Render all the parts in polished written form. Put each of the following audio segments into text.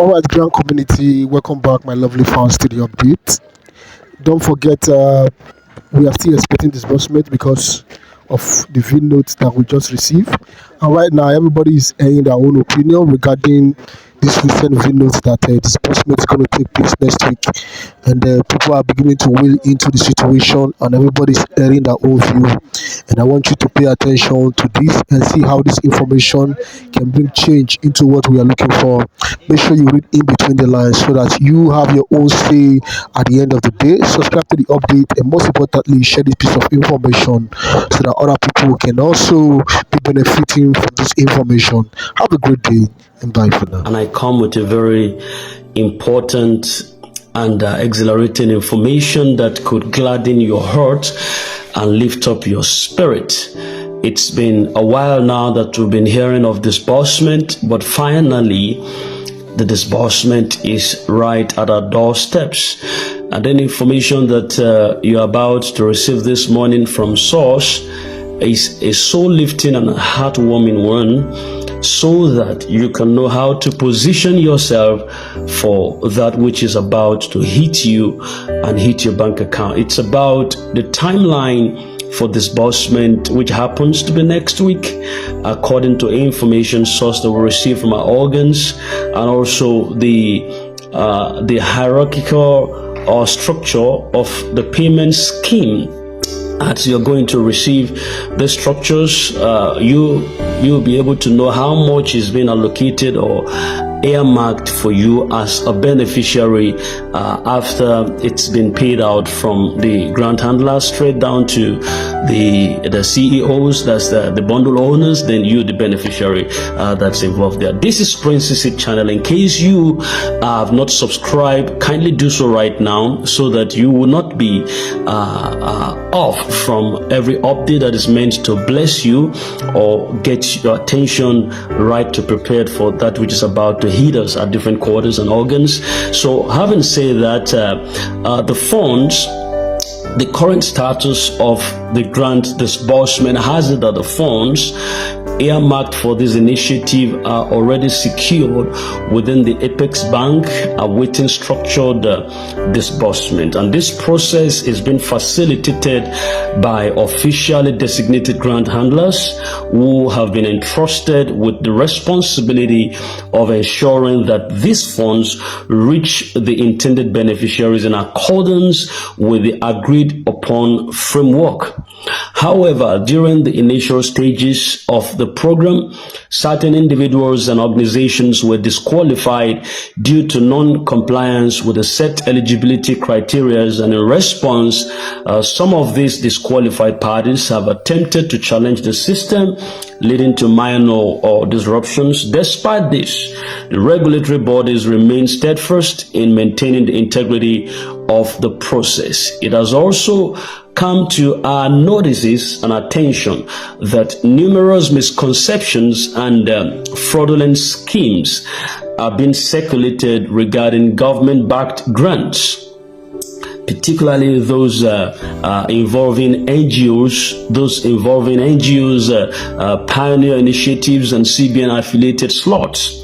All right, grand community, welcome back, my lovely fans, to the update. Don't forget, we are still expecting disbursement because of the V notes that we just received. And right now, everybody is airing their own opinion regarding this recent V notes that disbursement is going to take place next week. And people are beginning to weigh into the situation, and everybody is airing their own view. And I want you to pay attention to this and see how this information can bring change into what we are looking for. Make sure you read in between the lines so that you have your own say at the end of the day. Subscribe to the update, and most importantly, share this piece of information so that other people can also be benefiting from this information. Have a great day, and bye for now. And I come with a very important and exhilarating information that could gladden your heart and lift up your spirit. It's been a while now that we've been hearing of disbursement, but finally the disbursement is right at our doorsteps. And then information that you're about to receive this morning from source is a soul-lifting and heartwarming one, so that you can know how to position yourself for that which is about to hit you and hit your bank account. It's about the timeline for disbursement, which happens to be next week, according to information source that we receive from our organs, and also the hierarchical or structure of the payment scheme. As you're going to receive the structures, you'll be able to know how much is being allocated or earmarked for you as a beneficiary after it's been paid out from the grant handler straight down to the CEOs, that's the bundle owners, then you the beneficiary that's involved there. This is Princess channel. In case you have not subscribed, kindly do so right now so that you will not be off from every update that is meant to bless you or get your attention right to prepared for that which is about to hit us at different quarters and organs. So having said that, the funds, the current status of the grant disbursement has it that the funds earmarked for this initiative are already secured within the Apex Bank, awaiting structured disbursement. And this process is being facilitated by officially designated grant handlers who have been entrusted with the responsibility of ensuring that these funds reach the intended beneficiaries in accordance with the agreed upon framework. However, during the initial stages of the program, certain individuals and organizations were disqualified due to non-compliance with the set eligibility criteria, and in response, some of these disqualified parties have attempted to challenge the system, leading to minor disruptions. Despite this, the regulatory bodies remain steadfast in maintaining the integrity of the process. It has also come to our notices and attention that numerous misconceptions and fraudulent schemes are being circulated regarding government-backed grants, particularly those involving NGOs, pioneer initiatives, and CBN-affiliated slots.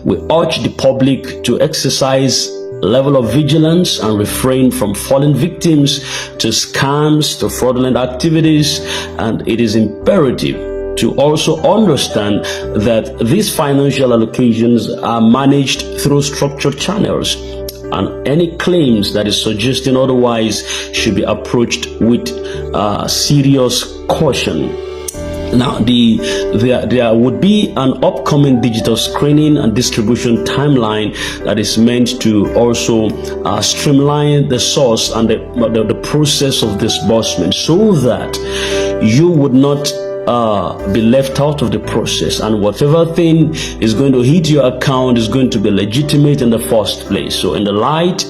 We urge the public to exercise level of vigilance and refrain from falling victims to scams, to fraudulent activities, and it is imperative to also understand that these financial allocations are managed through structured channels, and any claims that is suggesting otherwise should be approached with serious caution. Now, there would be an upcoming digital screening and distribution timeline that is meant to also streamline the source and the process of disbursement, so that you would not be left out of the process, and whatever thing is going to hit your account is going to be legitimate in the first place. So in the light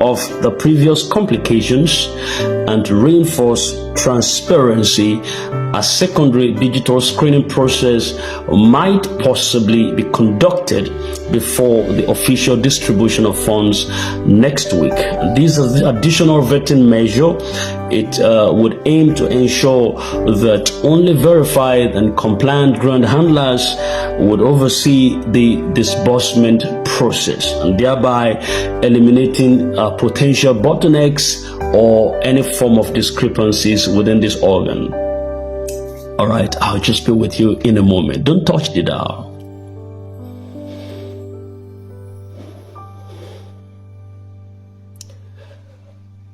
of the previous complications and to reinforce transparency, a secondary digital screening process might possibly be conducted before the official distribution of funds next week. This is the additional vetting measure. It would aim to ensure that only verified and compliant grant handlers would oversee the disbursement process. process, and thereby eliminating potential bottlenecks or any form of discrepancies within this organ. All right, I'll just be with you in a moment. Don't touch the dial.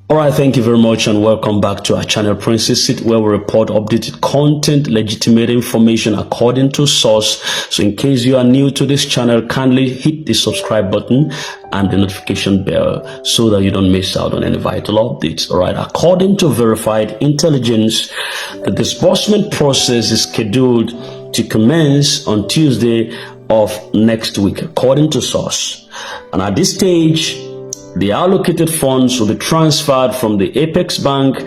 Alright, thank you very much and welcome back to our channel Princess Seat, where we report updated content, legitimate information according to source. So in case you are new to this channel, kindly hit the subscribe button and the notification bell so that you don't miss out on any vital updates. Alright, according to verified intelligence, the disbursement process is scheduled to commence on Tuesday of next week, according to source. And at this stage, the allocated funds will be transferred from the Apex Bank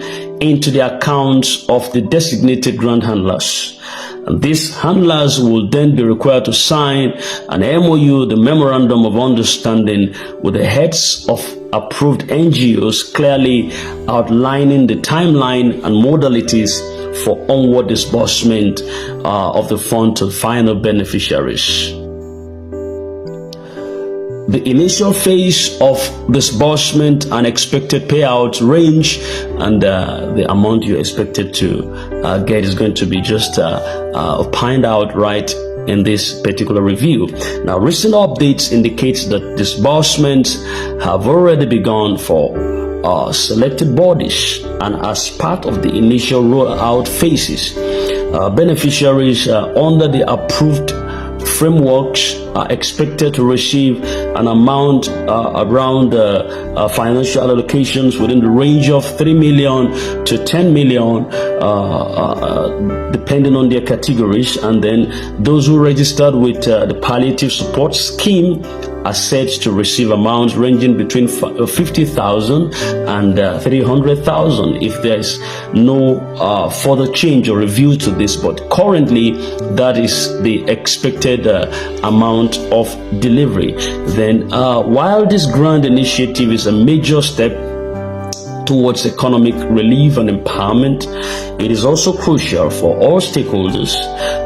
into the accounts of the designated grant handlers. And these handlers will then be required to sign an MOU, the Memorandum of Understanding, with the heads of approved NGOs, clearly outlining the timeline and modalities for onward disbursement of the fund to final beneficiaries. The initial phase of disbursement and expected payouts range, and the amount you're expected to get is going to be just opined out right in this particular review. Now, recent updates indicate that disbursements have already begun for selected bodies, and as part of the initial rollout phases, beneficiaries under the approved frameworks are expected to receive an amount around financial allocations within the range of 3 million to 10 million, depending on their categories. And then those who registered with the palliative support scheme are said to receive amounts ranging between 50,000 and 300,000 if there is no further change or review to this. But currently, that is the expected amount of delivery. Then, while this grand initiative is a major step towards economic relief and empowerment, it is also crucial for all stakeholders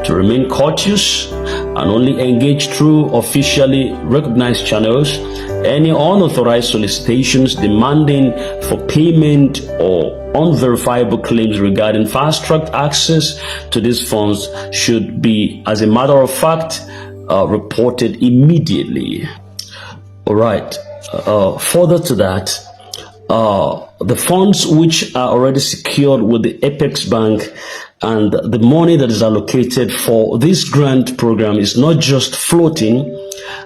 to remain cautious and only engage through officially recognized channels. Any unauthorized solicitations demanding for payment or unverifiable claims regarding fast-track access to these funds should be, as a matter of fact, reported immediately. All right. Further to that, the funds which are already secured with the Apex Bank and the money that is allocated for this grant program is not just floating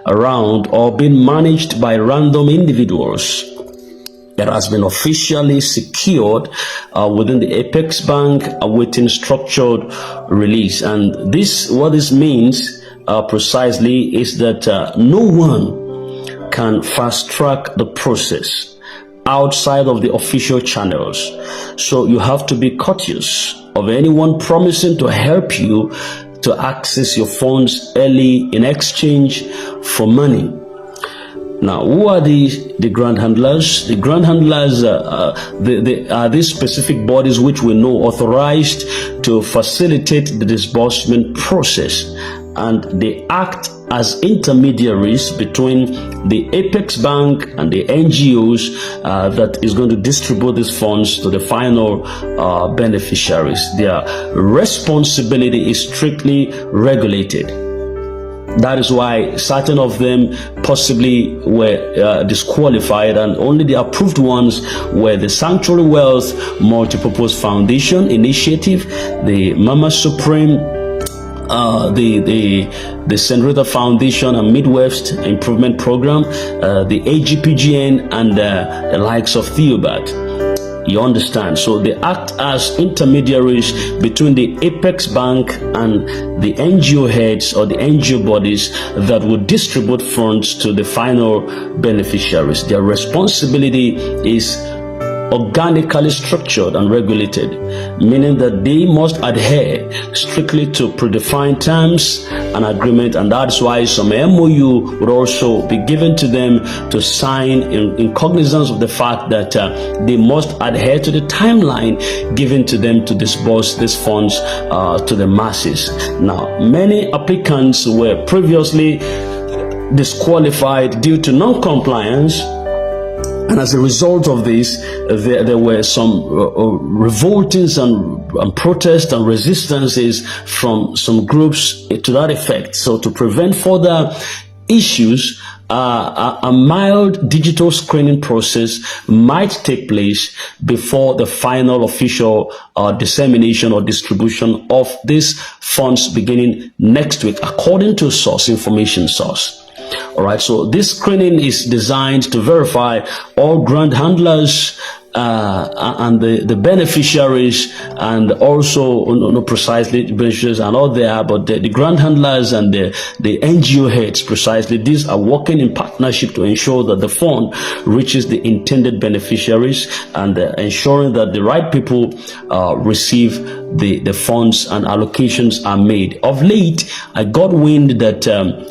around or being managed by random individuals. It has been officially secured within the Apex Bank, awaiting structured release. And what this means precisely is that no one can fast track the process outside of the official channels. So you have to be cautious of anyone promising to help you to access your funds early in exchange for money. Now, who are the grant handlers? The grant handlers are these specific bodies which we know authorized to facilitate the disbursement process, and they act as intermediaries between the Apex Bank and the NGOs that is going to distribute these funds to the final beneficiaries. Their responsibility is strictly regulated. That is why certain of them possibly were disqualified, and only the approved ones were the Sanctuary Wealth Multipurpose Foundation Initiative, the Mama Supreme, the St. Rita Foundation and Midwest Improvement Program, the AGPGN, and the likes of Theobarth. You understand? So they act as intermediaries between the Apex Bank and the NGO heads or the NGO bodies that would distribute funds to the final beneficiaries. Their responsibility is organically structured and regulated, meaning that they must adhere strictly to predefined terms and agreement, and that's why some MOU would also be given to them to sign in cognizance of the fact that they must adhere to the timeline given to them to disburse these funds to the masses. Now, many applicants were previously disqualified due to non-compliance. And as a result of this, there were some revoltings and protests and resistances from some groups to that effect. So to prevent further issues, a mild digital screening process might take place before the final official dissemination or distribution of these funds beginning next week, according to information source. All right, so this screening is designed to verify all grant handlers and the beneficiaries, and also not precisely the beneficiaries and all there, but the grant handlers and the NGO heads precisely. These are working in partnership to ensure that the fund reaches the intended beneficiaries, and ensuring that the right people receive the funds and allocations are made. Of late, I got wind that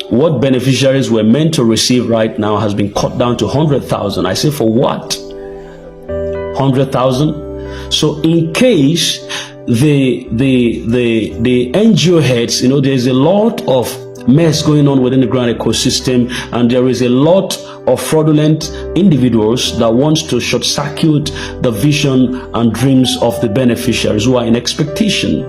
what beneficiaries were meant to receive right now has been cut down to 100,000. I say, for what? 100,000. So in case the NGO heads, there's a lot of mess going on within the grant ecosystem, and there is a lot of fraudulent individuals that wants to short circuit the vision and dreams of the beneficiaries who are in expectation.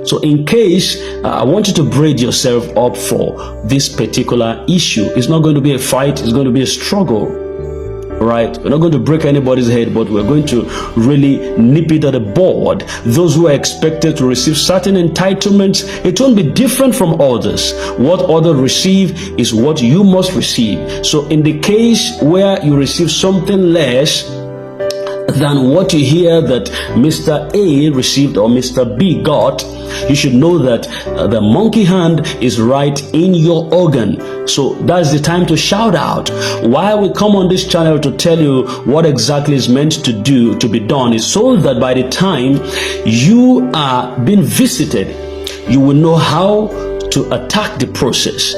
So in case, I want you to braid yourself up for this particular issue. It's not going to be a fight, it's going to be a struggle. Right? We're not going to break anybody's head, but we're going to really nip it at the bud. Those who are expected to receive certain entitlements, it won't be different from others. What others receive is what you must receive. So in the case where you receive something less than what you hear that Mr. A received or Mr. B got, you should know that the monkey hand is right in your organ. So that's the time to shout out. Why we come on this channel to tell you what exactly is meant to be done, is so that by the time you are being visited, you will know how to attack the process.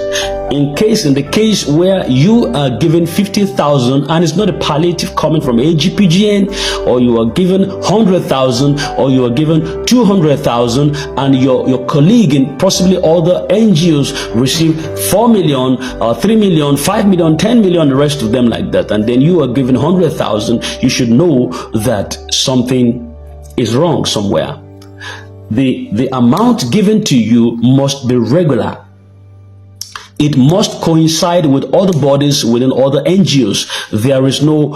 In the case where you are given 50,000 and it's not a palliative coming from AGPGN, or you are given 100,000, or you are given 200,000, and your colleague in possibly other NGOs receive 4 million, 3 million, 5 million, 10 million, the rest of them like that, and then you are given 100,000, you should know that something is wrong somewhere. The amount given to you must be regular. It must coincide with other bodies within other NGOs. There is no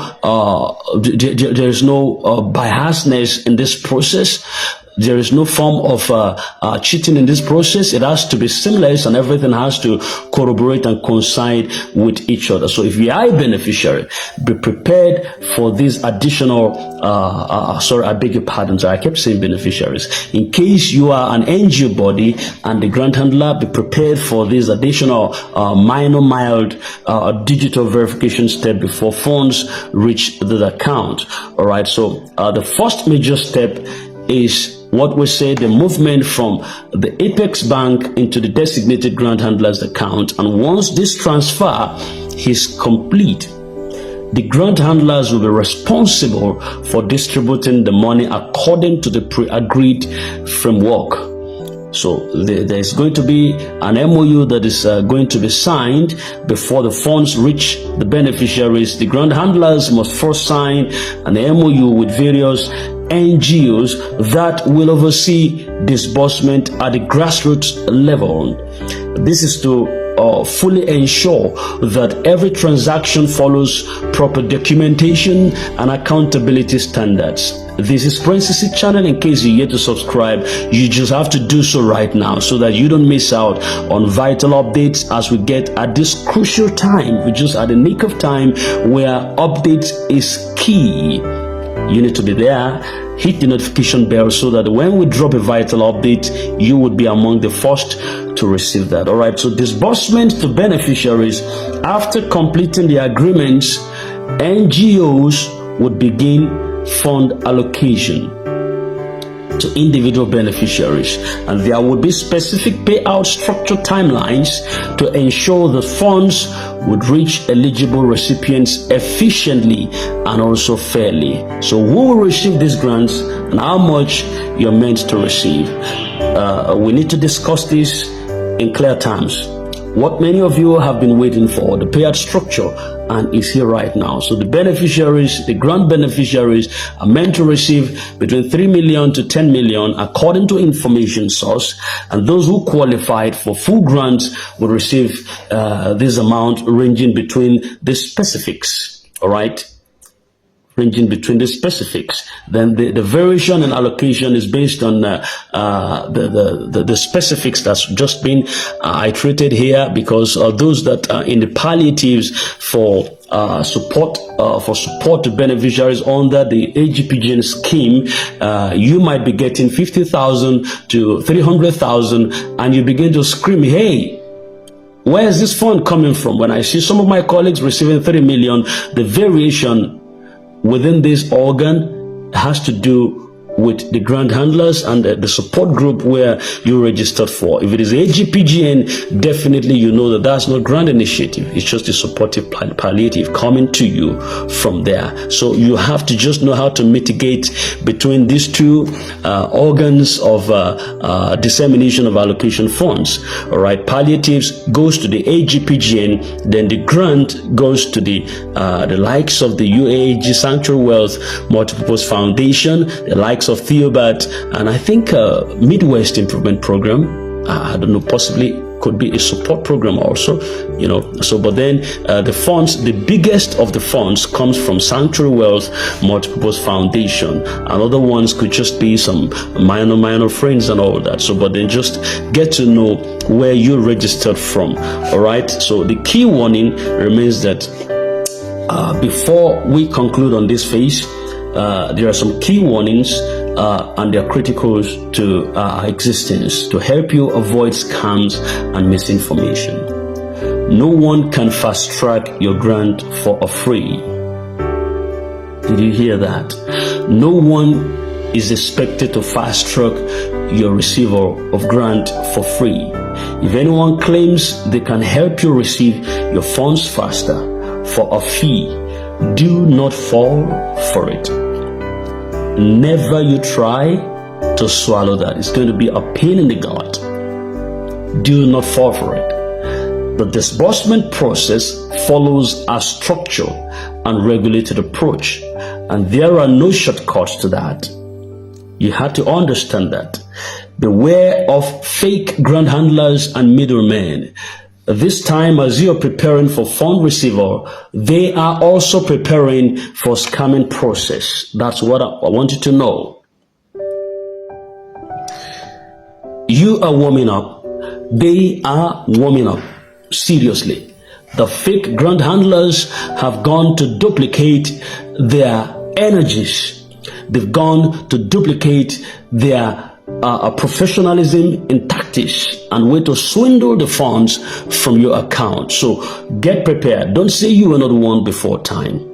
biasness in this process. There is no form of cheating in this process. It has to be seamless, and everything has to corroborate and coincide with each other. So if you are a beneficiary, be prepared for these additional, I beg your pardon, I kept saying beneficiaries. In case you are an NGO body and the grant handler, be prepared for this additional mild digital verification step before funds reach the account. All right, so the first major step is what we say the movement from the Apex Bank into the designated grant handler's account. And once this transfer is complete, the grant handlers will be responsible for distributing the money according to the pre-agreed framework. So there's going to be an MOU that is going to be signed before the funds reach the beneficiaries. The grant handlers must first sign an MOU with various NGOs that will oversee disbursement at the grassroots level. This is to fully ensure that every transaction follows proper documentation and accountability standards. This is Princessy channel. In case you're yet to subscribe, you just have to do so right now so that you don't miss out on vital updates as we get at this crucial time. We're just at the nick of time where updates is key. You need to be there. Hit the notification bell so that when we drop a vital update, you would be among the first to receive that. All right, so disbursement to beneficiaries. After completing the agreements, NGOs would begin fund allocation to individual beneficiaries, and there would be specific payout structure timelines to ensure the funds would reach eligible recipients efficiently and also fairly. So who will receive these grants and how much you're meant to receive? We need to discuss this in clear terms. what many of you have been waiting for, the payout structure, and is here right now. So the beneficiaries, the grant beneficiaries, are meant to receive between 3 million to 10 million according to information source, and those who qualified for full grants will receive this amount ranging between the specifics. All right, ranging between the specifics. Then the variation and allocation is based on the specifics that's just been iterated here, because those that are in the palliatives for support to beneficiaries under the AGPGN scheme, you might be getting 50,000 to 300,000, and you begin to scream, hey, where is this fund coming from? When I see some of my colleagues receiving 30 million, the variation within this organ has to do with the grant handlers and the support group where you registered for. If it is AGPGN, definitely you know that that's not grant initiative. It's just a supportive palliative coming to you from there. So you have to just know how to mitigate between these two organs of dissemination of allocation funds. All right, palliatives goes to the AGPGN, then the grant goes to the likes of the UAAG Sanctuary Wealth Multipurpose Foundation, the likes of Theobarth, and I think Midwest Improvement Program. I don't know, possibly could be a support program also, you know. So, but then the funds, the biggest of the funds comes from Sanctuary Wealth Multipurpose Foundation, and other ones could just be some minor friends and all that. So, but then just get to know where you registered from. All right. So the key warning remains that before we conclude on this phase, there are some key warnings and they're critical to our existence to help you avoid scams and misinformation. No one can fast track your grant for free. Did you hear that? No one is expected to fast track your receiver of grant for free. If anyone claims they can help you receive your funds faster for a fee, do not fall for it. Never you try to swallow that. It's going to be a pain in the gut. Do not fall for it. The disbursement process follows a structured and regulated approach, and there are no shortcuts to that. You have to understand that. Beware of fake grant handlers and middlemen. This time, as you are preparing for fund receiver, they are also preparing for scamming process. That's what I want you to know. You are warming up. They are warming up. Seriously. The fake grant handlers have gone to duplicate their energies. They've gone to duplicate their professionalism in tactics and way to swindle the funds from your account. So get prepared. Don't say you were not warned before time.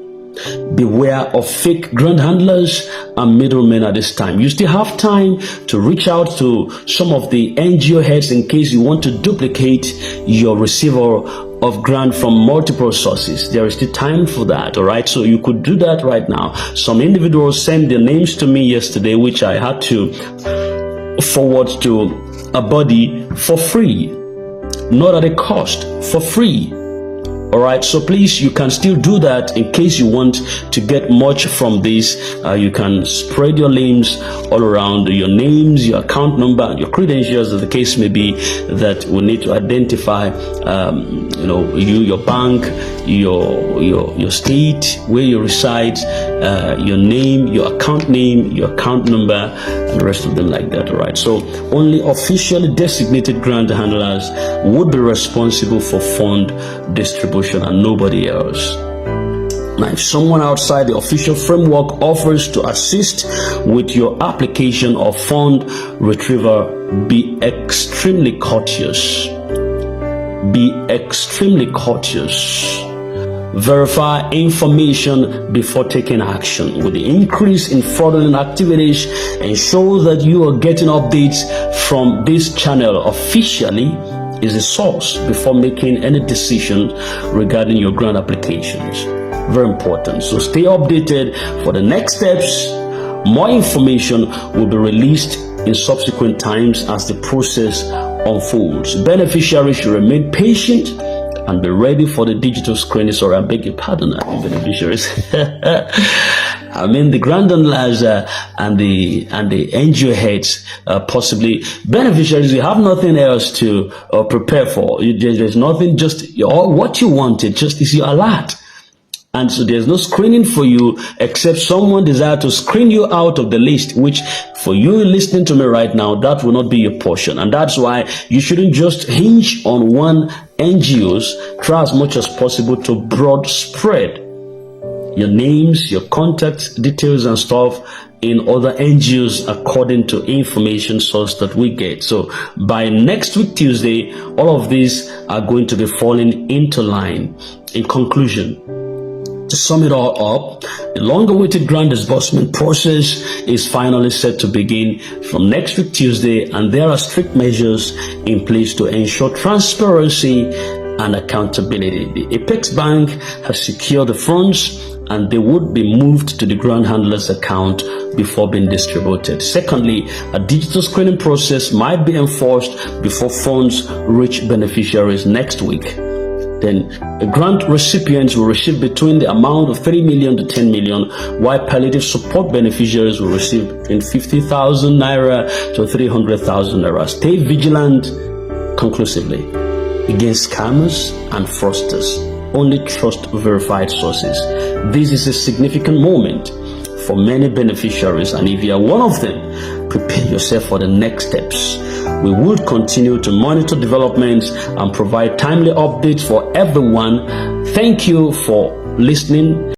Beware of fake grant handlers and middlemen at this time. You still have time to reach out to some of the NGO heads in case you want to duplicate your receiver of grant from multiple sources. There is still time for that. All right, so you could do that right now. Some individuals sent their names to me yesterday, which I had to forward to a body for free, not at a cost, for free. All right, so please, you can still do that in case you want to get much from this. You can spread your links all around, your names, your account number, your credentials, as the case may be, that we need to identify, your bank, your state, where you reside, your name, your account number, and the rest of them like that. All right, so only officially designated grant handlers would be responsible for fund distribution and nobody else. Now, if someone outside the official framework offers to assist with your application or fund retrieval, be extremely courteous. Be extremely courteous. Verify information before taking action. With the increase in fraudulent activities, ensure that you are getting updates from this channel officially is a source before making any decision regarding your grant applications. Very important. So stay updated for the next steps. More information will be released in subsequent times as the process unfolds. Beneficiaries should remain patient and be ready for the digital screening. Sorry, I beg your pardon, beneficiaries. I mean the granddaughters and the NGO heads, possibly beneficiaries. You have nothing else to prepare for. There's nothing. Just what you wanted. Just is your alert. And so there's no screening for you except someone desire to screen you out of the list, which for you listening to me right now, that will not be your portion. And that's why you shouldn't just hinge on one NGOs. Try as much as possible to broad spread your names, your contact details and stuff in other NGOs according to information source that we get. So by next week, Tuesday, all of these are going to be falling into line. In conclusion, to sum it all up, the long-awaited grant disbursement process is finally set to begin from next week Tuesday, and there are strict measures in place to ensure transparency and accountability. The Apex Bank has secured the funds, and they would be moved to the grant handler's account before being distributed. Secondly, a digital screening process might be enforced before funds reach beneficiaries next week. Then the grant recipients will receive between the amount of 3 million to 10 million, while palliative support beneficiaries will receive between 50,000 naira to 300,000 naira. Stay vigilant conclusively against scammers and fraudsters. Only trust verified sources. This is a significant moment for many beneficiaries, and if you are one of them, prepare yourself for the next steps. We will continue to monitor developments and provide timely updates for everyone. Thank you for listening.